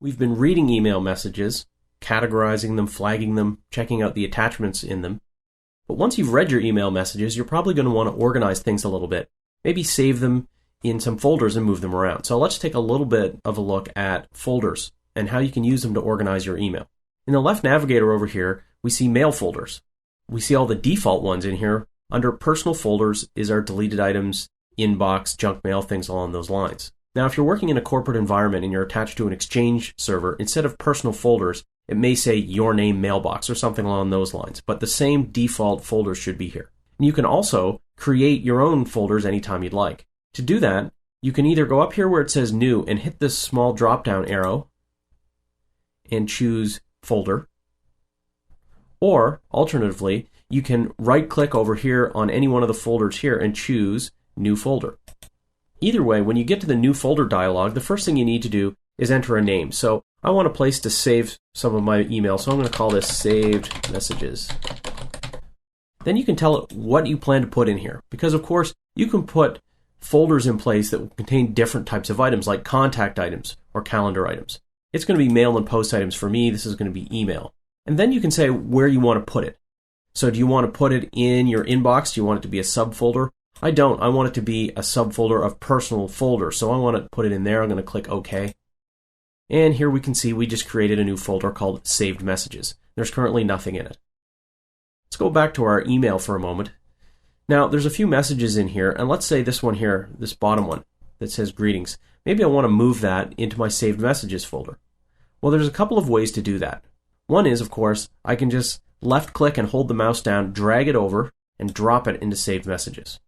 We've been reading email messages, categorizing them, flagging them, checking out the attachments in them. But once you've read your email messages, you're probably going to want to organize things a little bit. Maybe save them in some folders and move them around. So let's take a little bit of a look at folders and how you can use them to organize your email. In the left navigator over here, we see mail folders. We see all the default ones in here. Under personal folders is our deleted items, inbox, junk mail, things along those lines. Now, if you're working in a corporate environment and you're attached to an Exchange server, instead of personal folders, it may say your name mailbox or something along those lines, but the same default folders should be here. And you can also create your own folders anytime you'd like. To do that, you can either go up here where it says new and hit this small drop-down arrow and choose folder, or alternatively, you can right-click over here on any one of the folders here and choose new folder. Either way, when you get to the new folder dialog, the first thing you need to do is enter a name. So I want a place to save some of my email, so I'm going to call this saved messages. Then you can tell it what you plan to put in here, because of course you can put folders in place that will contain different types of items like contact items or calendar items. It's going to be mail and post items for me. This is going to be email. And then you can say where you want to put it. So do you want to put it in your inbox? Do you want it to be a subfolder? I don't. I want it to be a subfolder of personal folder. So I want to put it in there. I'm going to click OK. And here we can see we just created a new folder called Saved Messages. There's currently nothing in it. Let's go back to our email for a moment. Now, there's a few messages in here, and let's say this one here, this bottom one that says greetings. Maybe I want to move that into my Saved Messages folder. Well, there's a couple of ways to do that. One is, of course, I can just left-click and hold the mouse down, drag it over, and drop it into Saved Messages.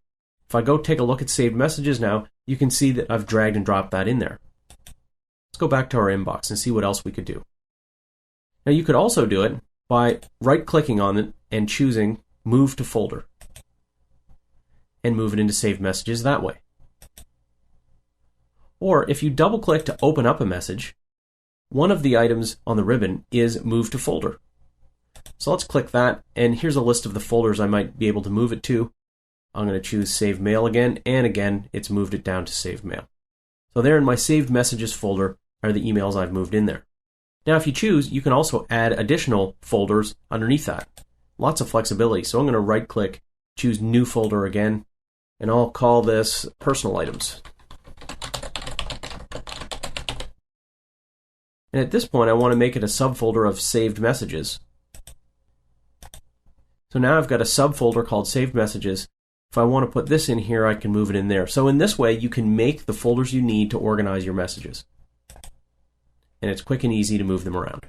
If I go take a look at Saved Messages now, you can see that I've dragged and dropped that in there. Let's go back to our inbox and see what else we could do. Now you could also do it by right-clicking on it and choosing Move to Folder and move it into Saved Messages that way. Or if you double-click to open up a message, one of the items on the ribbon is Move to Folder. So let's click that, and here's a list of the folders I might be able to move it to. I'm going to choose Save Mail again, and again, it's moved it down to Save Mail. So there in my Saved Messages folder are the emails I've moved in there. Now if you choose, you can also add additional folders underneath that. Lots of flexibility. So I'm going to right-click, choose New Folder again, and I'll call this Personal Items. And at this point, I want to make it a subfolder of Saved Messages. So now I've got a subfolder called Saved Messages. If I want to put this in here, I can move it in there. So in this way, you can make the folders you need to organize your messages. And it's quick and easy to move them around.